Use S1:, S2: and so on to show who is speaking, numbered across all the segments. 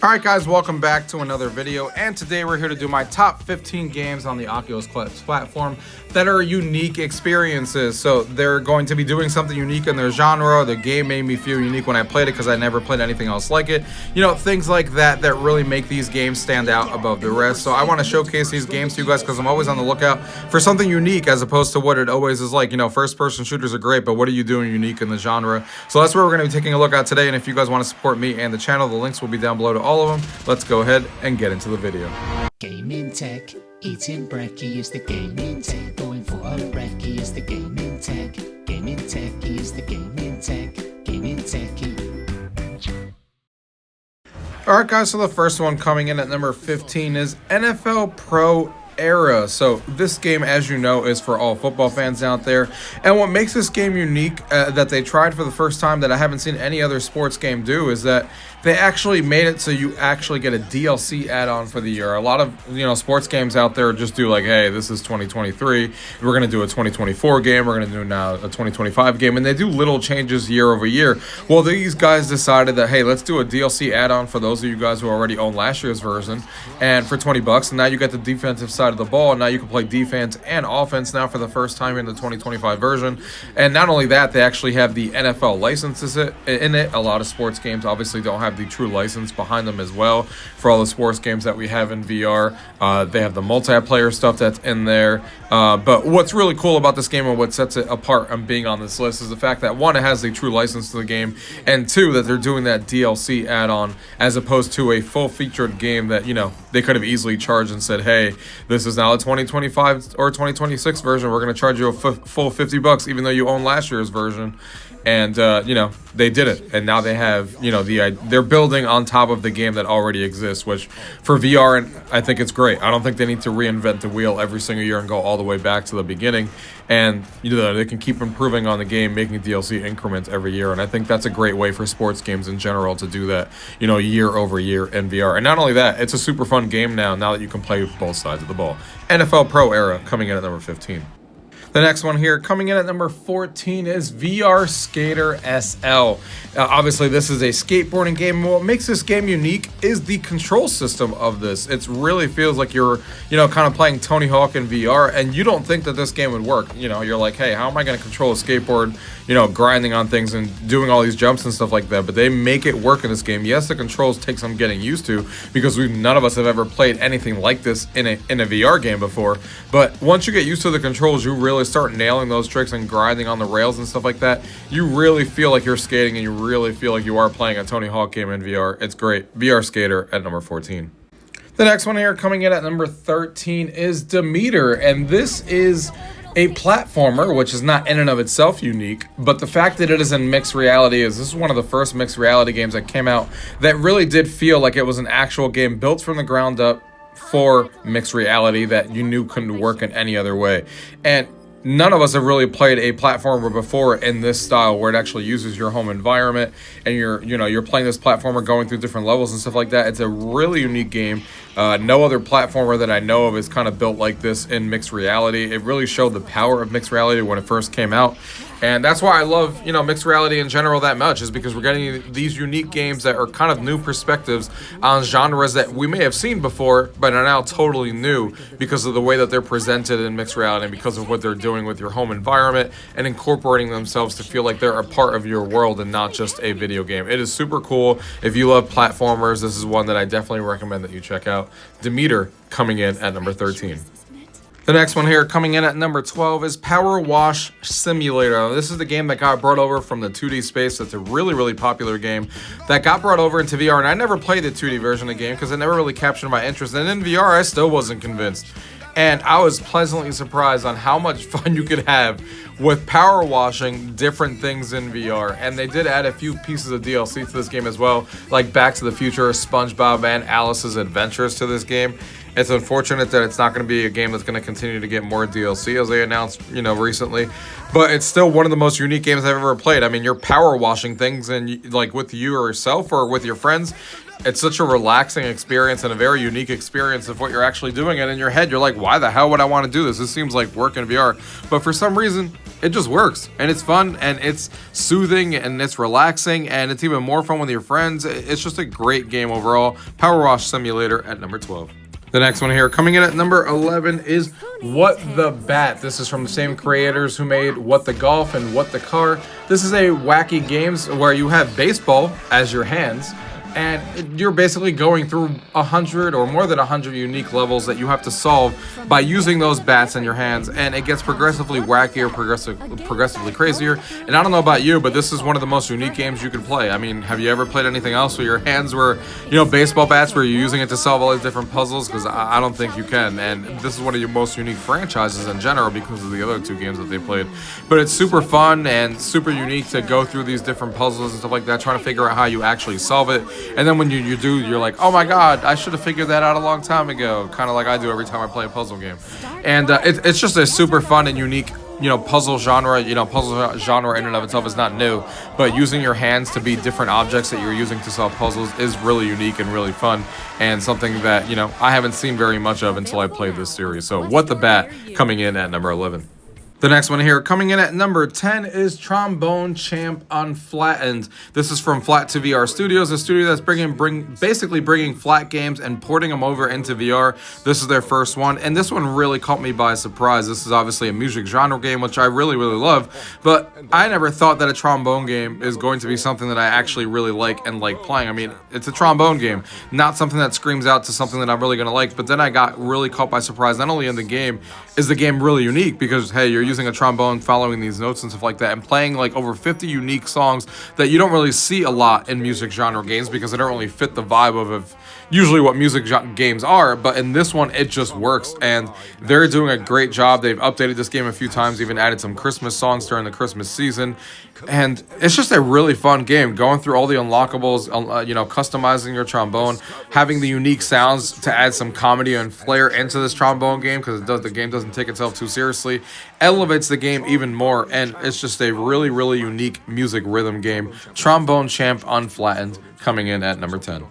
S1: Alright guys, welcome back to another video, and today we're here to do my top 15 games on the Oculus Quest platform that are unique experiences. So they're going to be doing something unique in their genre. The game made me feel unique when I played it because I never played anything else like it. You know, things like that that really make these games stand out above the rest. So I want to showcase these games to you guys because I'm always on the lookout for something unique as opposed to what it always is like. You know, first-person shooters are great, but what are you doing unique in the genre? So that's what we're going to be taking a look at today, and if you guys want to support me and the channel, the links will be down below to all of them. Let's go ahead and get into the video.
S2: Gaming tech, eating brekkie is the gaming tech. Going for a brekkie is the gaming tech. Gaming techie is the gaming tech. Gaming techie.
S1: Alright guys, so the first one coming in at number 15 is NFL Pro Era. So this game, as you know, is for all football fans out there, and what makes this game unique that they tried for the first time that I haven't seen any other sports game do is that they actually made it so you actually get a DLC add-on for the year. A lot of, you know, sports games out there just do like, hey, this is 2023, we're going to do a 2024 game, we're going to do now a 2025 game, and they do little changes year over year. Well, these guys decided that, hey, let's do a DLC add-on for those of you guys who already own last year's version, and for 20 bucks, and now you get the defensive side of the ball, and now you can play defense and offense now for the first time in the 2025 version. And not only that, they actually have the NFL licenses in it. A lot of sports games obviously don't have the true license behind them as well. For all the sports games that we have in VR, they have the multiplayer stuff that's in there. But what's really cool about this game and what sets it apart on being on this list is the fact that, one, it has the true license to the game, and two, that they're doing that DLC add-on as opposed to a full-featured game that, you know, they could have easily charged and said, hey, this is now a 2025 or 2026 version. We're going to charge you a full 50 bucks even though you own last year's version. And, you know, they did it. And now they have, you know, they're building on top of the game that already exists, which for VR, and I think it's great. I don't think they need to reinvent the wheel every single year and go all the way back to the beginning. And, you know, they can keep improving on the game, making DLC increments every year. And I think that's a great way for sports games in general to do that, you know, year over year in VR. And not only that, it's a super fun game now that you can play both sides of the ball. NFL Pro Era coming in at number 15. The next one here, coming in at number 14, is VR Skater SL. Obviously, this is a skateboarding game. What makes this game unique is the control system of this. It really feels like you're, you know, kind of playing Tony Hawk in VR, and you don't think that this game would work. You know, you're like, hey, how am I going to control a skateboard, you know, grinding on things and doing all these jumps and stuff like that? But they make it work in this game. Yes, the controls take some getting used to because none of us have ever played anything like this in a VR game before. But once you get used to the controls, you really start nailing those tricks and grinding on the rails and stuff like that. You really feel like you're skating, and you really feel like you are playing a Tony Hawk game in VR. It's great. VR Skater at number 14. The next one here, coming in at number 13, is Demeter, and this is a platformer, which is not in and of itself unique, but the fact that it is in mixed reality is this is one of the first mixed reality games that came out that really did feel like it was an actual game built from the ground up for mixed reality that you knew couldn't work in any other way. And none of us have really played a platformer before in this style where it actually uses your home environment and you're playing this platformer going through different levels and stuff like that. It's a really unique game. No other platformer that I know of is kind of built like this in mixed reality. It really showed the power of mixed reality when it first came out. And that's why I love, you know, mixed reality in general that much, is because we're getting these unique games that are kind of new perspectives on genres that we may have seen before, but are now totally new because of the way that they're presented in mixed reality and because of what they're doing with your home environment and incorporating themselves to feel like they're a part of your world and not just a video game. It is super cool. If you love platformers, this is one that I definitely recommend that you check out. Demeter coming in at number 13. The next one here, coming in at number 12, is Power Wash Simulator. This is the game that got brought over from the 2D space. It's a really, really popular game that got brought over into VR, and I never played the 2D version of the game because it never really captured my interest. And in VR, I still wasn't convinced. And I was pleasantly surprised on how much fun you could have with power washing different things in VR. And they did add a few pieces of DLC to this game as well, like Back to the Future, SpongeBob, and Alice's Adventures to this game. It's unfortunate that it's not going to be a game that's going to continue to get more DLC, as they announced, you know, recently. But it's still one of the most unique games I've ever played. I mean, you're power washing things, and like with you or yourself or with your friends, it's such a relaxing experience and a very unique experience of what you're actually doing. And in your head, you're like, why the hell would I want to do this? This seems like work in VR. But for some reason, it just works. And it's fun and it's soothing and it's relaxing and it's even more fun with your friends. It's just a great game overall. Power Wash Simulator at number 12. The next one here, coming in at number 11, is What the Bat. This is from the same creators who made What the Golf and What the Car. This is a wacky games where you have baseball as your hands, and you're basically going through 100 or more than 100 unique levels that you have to solve by using those bats in your hands, and it gets progressively wackier, progressively crazier. And I don't know about you, but this is one of the most unique games you can play. I mean, have you ever played anything else where your hands were, baseball bats where you're using it to solve all these different puzzles? Because I don't think you can, and this is one of your most unique franchises in general because of the other two games that they played. But it's super fun and super unique to go through these different puzzles and stuff like that, trying to figure out how you actually solve it. And then when you do, you're like, oh my god, I should have figured that out a long time ago. Kind of like I do every time I play a puzzle game. And it's just a super fun and unique, puzzle genre. Puzzle genre in and of itself is not new, but using your hands to be different objects that you're using to solve puzzles is really unique and really fun, and something that, I haven't seen very much of until I played this series. So What the Bat coming in at number 11. The next one here, coming in at number 10, is Trombone Champ Unflattened. This is from Flat to VR Studios, a studio that's basically bringing flat games and porting them over into VR. This is their first one, and this one really caught me by surprise. This is obviously a music genre game, which I really, really love, but I never thought that a trombone game is going to be something that I actually really like and like playing. I mean, it's a trombone game, not something that screams out to something that I'm really going to like, but then I got really caught by surprise. Not only in the game, is the game really unique because, hey, you're using a trombone, following these notes and stuff like that, and playing like over 50 unique songs that you don't really see a lot in music genre games because they don't really fit the vibe of usually what music games are. But in this one, it just works, and they're doing a great job. They've updated this game a few times, even added some Christmas songs during the Christmas season, and it's just a really fun game. Going through all the unlockables, customizing your trombone, having the unique sounds to add some comedy and flair into this trombone game because the game doesn't take itself too seriously, elevates the game even more, and it's just a really, really unique music rhythm game. Trombone Champ Unflattened coming in at number 10.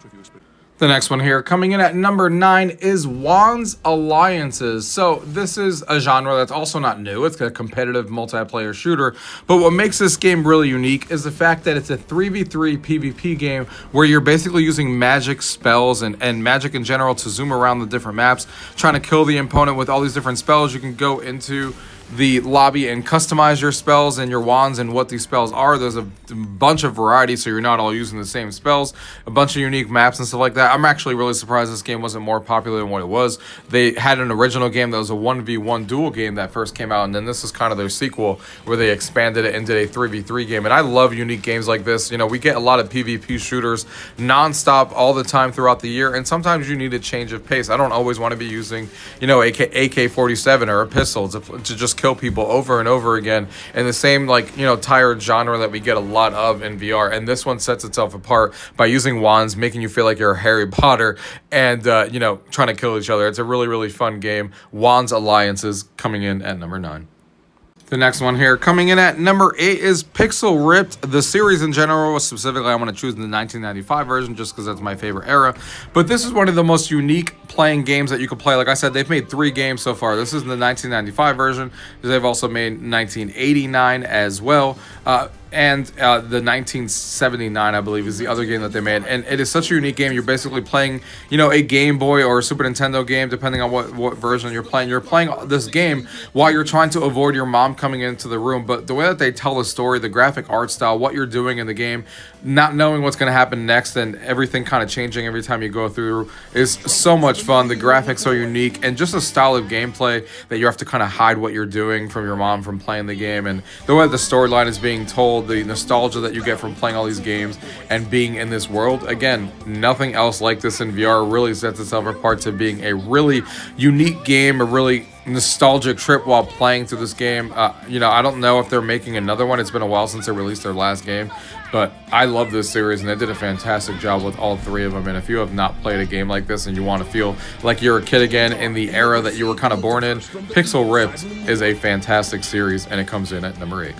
S1: The next one here, coming in at number 9, is Wands Alliances. So this is a genre that's also not new. It's a competitive multiplayer shooter. But what makes this game really unique is the fact that it's a 3v3 PvP game where you're basically using magic spells and magic in general to zoom around the different maps, trying to kill the opponent with all these different spells. You can go into the lobby and customize your spells and your wands and what these spells are. There's a bunch of variety, so you're not all using the same spells, a bunch of unique maps and stuff like that. I'm actually really surprised this game wasn't more popular than what it was. They had an original game that was a 1v1 duel game that first came out, and then this is kind of their sequel where they expanded it into a 3v3 game. And I love unique games like this. We get a lot of PvP shooters non-stop all the time throughout the year, and sometimes you need a change of pace. I don't always want to be using, AK-47 or a pistol to just kill people over and over again in the same tired genre that we get a lot of in VR. And this one sets itself apart by using wands, making you feel like you're Harry Potter and trying to kill each other. It's a really, really fun game. Wands Alliances coming in at number 9. The next one here, coming in at number 8, is Pixel Ripped. The series in general, specifically, I'm going to choose the 1995 version just because that's my favorite era. But this is one of the most unique playing games that you could play. Like I said, they've made 3 games so far. This is the 1995 version. They've also made 1989 as well. And the 1979, I believe, is the other game that they made. And it is such a unique game. You're basically playing, a Game Boy or a Super Nintendo game, depending on what version you're playing. You're playing this game while you're trying to avoid your mom coming into the room. But the way that they tell the story, the graphic art style, what you're doing in the game, not knowing what's going to happen next, and everything kind of changing every time you go through is so much fun. The graphics are unique, and just a style of gameplay that you have to kind of hide what you're doing from your mom from playing the game. And the way the storyline is being told, the nostalgia that you get from playing all these games and being in this world. Again, nothing else like this in VR really sets itself apart to being a really unique game, a really nostalgic trip while playing through this game. I don't know if they're making another one. It's been a while since they released their last game, but I love this series and they did a fantastic job with all 3 of them. And if you have not played a game like this and you want to feel like you're a kid again in the era that you were kind of born in, Pixel Ripped is a fantastic series, and it comes in at number 8.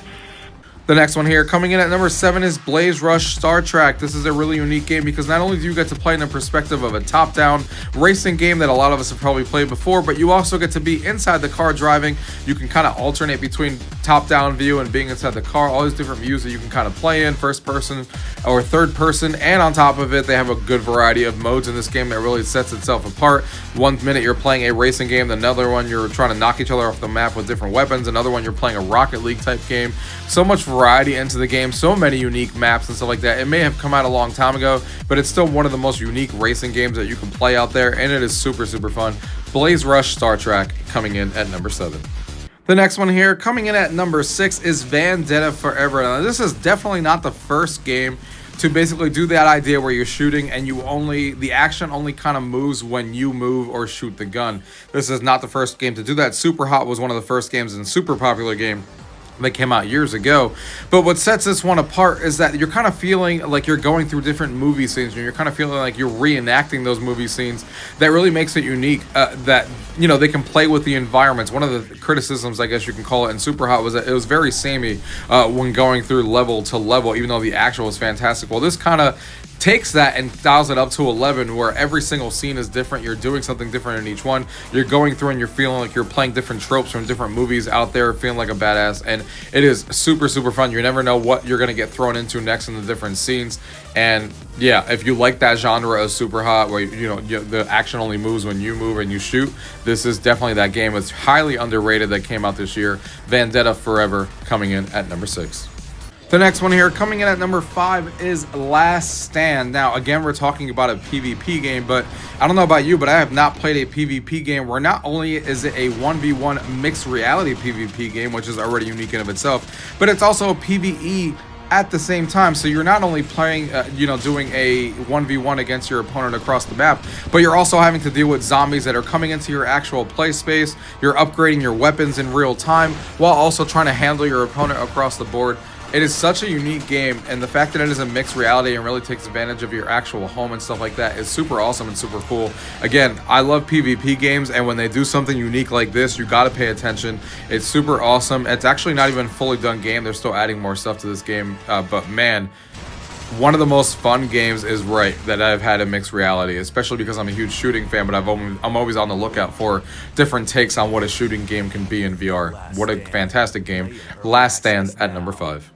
S1: The next one here, coming in at number 7, is Blaze Rush Star Trek. This is a really unique game because not only do you get to play in the perspective of a top-down racing game that a lot of us have probably played before, but you also get to be inside the car driving. You can kind of alternate between top-down view and being inside the car, all these different views that you can kind of play in, first person or third person, and on top of it, they have a good variety of modes in this game that really sets itself apart. One minute you're playing a racing game, another one you're trying to knock each other off the map with different weapons, another one you're playing a Rocket League type game. So much variety into the game, so many unique maps and stuff like that. It may have come out a long time ago, but it's still one of the most unique racing games that you can play out there, and it is super fun. Blaze Rush Star Trek coming in at number 7. The next one here, coming in at number 6, is Vanetta Forever. Now, this is definitely not the first game to basically do that idea where you're shooting and the action only kind of moves when you move or shoot the gun. This is not the first game to do that. Super Hot was one of the first games and super popular game that came out years ago. But what sets this one apart is that you're kind of feeling like you're going through different movie scenes, and you're kind of feeling like you're reenacting those movie scenes. That really makes it unique, that, you know, they can play with the environments. One of the criticisms, I guess you can call it, in Super Hot was that it was very samey when going through level to level, even though the actual was fantastic. Well, this kind of takes that and dials it up to 11, where every single scene is different. You're doing something different in each one. You're going through and you're feeling like you're playing different tropes from different movies out there, feeling like a badass, and it is super fun. You never know what you're gonna get thrown into next in the different scenes. And yeah, if you like that genre of Super Hot, where the action only moves when you move and you shoot, this is definitely that game. It's highly underrated that came out this year. Vanetta Forever coming in at number 6. The next one here, coming in at number 5, is Last Stand. Now, again, we're talking about a PvP game, but I don't know about you, but I have not played a PvP game where not only is it a 1v1 mixed reality PvP game, which is already unique in of itself, but it's also a PvE at the same time. So you're not only playing, doing a 1v1 against your opponent across the map, but you're also having to deal with zombies that are coming into your actual play space. You're upgrading your weapons in real time while also trying to handle your opponent across the board. It is such a unique game, and the fact that it is a mixed reality and really takes advantage of your actual home and stuff like that is super awesome and super cool. Again, I love PvP games, and when they do something unique like this, you gotta pay attention. It's super awesome. It's actually not even a fully done game. They're still adding more stuff to this game, but man, one of the most fun games is that I've had in mixed reality, especially because I'm a huge shooting fan, but I'm always on the lookout for different takes on what a shooting game can be in VR. What a fantastic game. Last Stand at number 5.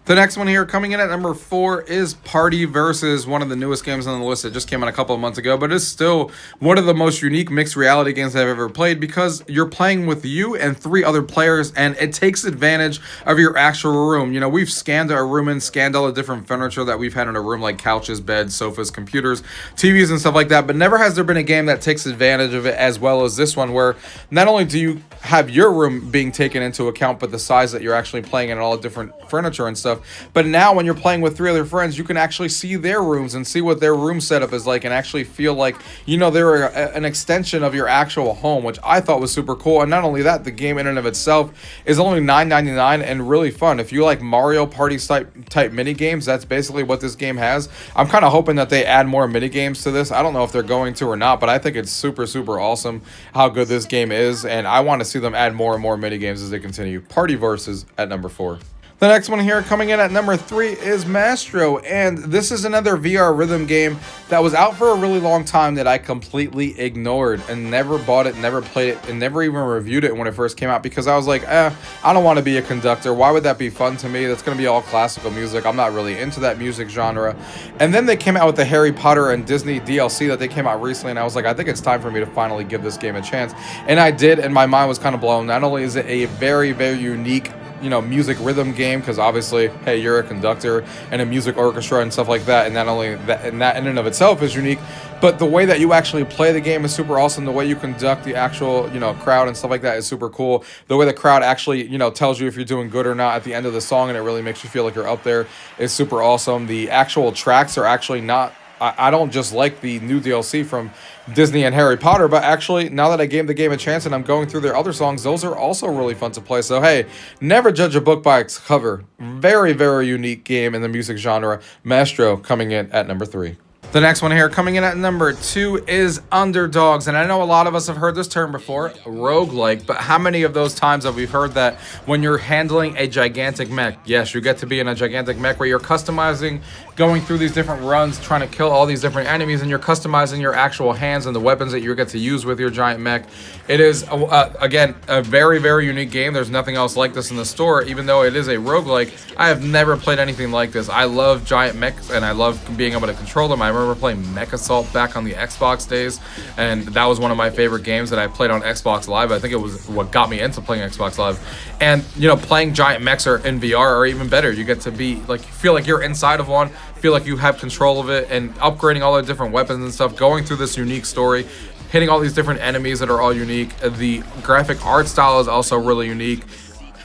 S1: The next one here, coming in at number 4, is Party Versus, one of the newest games on the list that just came out a couple of months ago, but it's still one of the most unique mixed reality games I've ever played, because you're playing with you and 3 other players, and it takes advantage of your actual room. You know, we've scanned our room and scanned all the different furniture that we've had in a room, like couches, beds, sofas, computers, TVs, and stuff like that, but never has there been a game that takes advantage of it as well as this one, where not only do you have your room being taken into account, but the size that you're actually playing in, all the different furniture and stuff. But now when you're playing with 3 other friends, you can actually see their rooms and see what their room setup is like, and actually feel like, they're an extension of your actual home, which I thought was super cool. And not only that, the game in and of itself is only $9.99 and really fun. If you like Mario Party type mini games, that's basically what this game has. I'm kind of hoping that they add more mini games to this. I don't know if they're going to or not, but I think it's super awesome how good this game is, and I want to see them add more and more mini games as they continue. Party Versus at number 4. The next one here, coming in at number 3, is Mastro, and this is another VR rhythm game that was out for a really long time that I completely ignored and never bought it, never played it, and never even reviewed it when it first came out, because I was like, I don't want to be a conductor. Why would that be fun to me? That's going to be all classical music. I'm not really into that music genre. And then they came out with the Harry Potter and Disney DLC that they came out recently, and I was like, I think it's time for me to finally give this game a chance. And I did, and my mind was kind of blown. Not only is it a very unique music rhythm game, because obviously, hey, you're a conductor and a music orchestra and stuff like that, and not only that, and that in and of itself is unique, but the way that you actually play the game is super awesome. The way you conduct the actual, crowd and stuff like that is super cool. The way the crowd actually, tells you if you're doing good or not at the end of the song, and it really makes you feel like you're up there, is super awesome. The actual tracks are actually not, I don't just like the new DLC from Disney and Harry Potter, but actually, now that I gave the game a chance and I'm going through their other songs, those are also really fun to play. So hey, never judge a book by its cover. Very unique game in the music genre. Mastro coming in at number 3. The next one here coming in at number 2 is Underdogs. And I know a lot of us have heard this term before, roguelike, but how many of those times have we heard that when you're handling a gigantic mech? Yes, you get to be in a gigantic mech where you're customizing, going through these different runs, trying to kill all these different enemies, and you're customizing your actual hands and the weapons that you get to use with your giant mech. It is, again, a very, very unique game. There's nothing else like this in the store. Even though it is a roguelike, I have never played anything like this. I love giant mechs, and I love being able to control them. I remember playing Mech Assault back on the Xbox days, and that was one of my favorite games that I played on Xbox Live. I think it was what got me into playing Xbox Live. And, you know, playing giant mechs in VR are even better. You get to be, like, feel like you're inside of one, feel like you have control of it, and upgrading all the different weapons and stuff, going through this unique story, hitting all these different enemies that are all unique. The graphic art style is also really unique.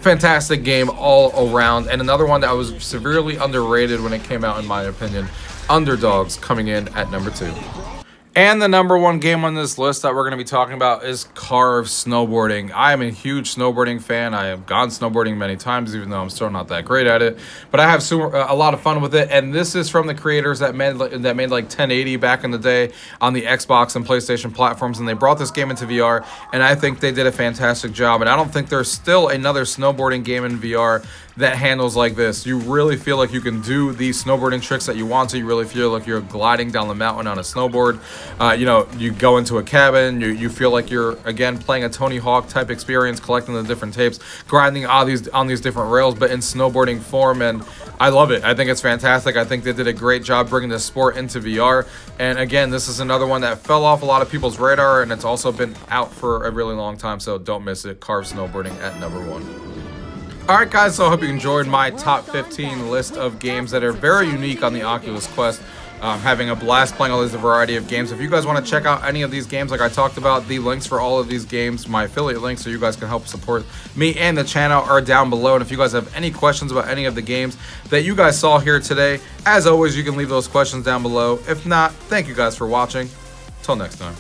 S1: Fantastic game all around. And another one that was severely underrated when it came out, in my opinion, Underdogs, coming in at number 2. And the number 1 game on this list that we're going to be talking about is Carve Snowboarding. I am a huge snowboarding fan. I have gone snowboarding many times, even though I'm still not that great at it. But I have a lot of fun with it. And this is from the creators that made like 1080 back in the day on the Xbox and PlayStation platforms. And they brought this game into VR. And I think they did a fantastic job. And I don't think there's still another snowboarding game in VR that handles like this. You really feel like you can do these snowboarding tricks that you want to. You really feel like you're gliding down the mountain on a snowboard. You know, you go into a cabin, you feel like you're, again, playing a Tony Hawk type experience, collecting the different tapes, grinding on these different rails, but in snowboarding form. And I love it. I think it's fantastic. I think they did a great job bringing the sport into VR. And again, this is another one that fell off a lot of people's radar, and it's also been out for a really long time, so don't miss it. Carve Snowboarding at number 1. Alright guys, so I hope you enjoyed my top 15 list of games that are very unique on the Oculus Quest. Having a blast playing all these variety of games. If you guys want to check out any of these games like I talked about, the links for all of these games, my affiliate links, so you guys can help support me and the channel, are down below. And if you guys have any questions about any of the games that you guys saw here today, as always, you can leave those questions down below. If not, thank you guys for watching. Till next time.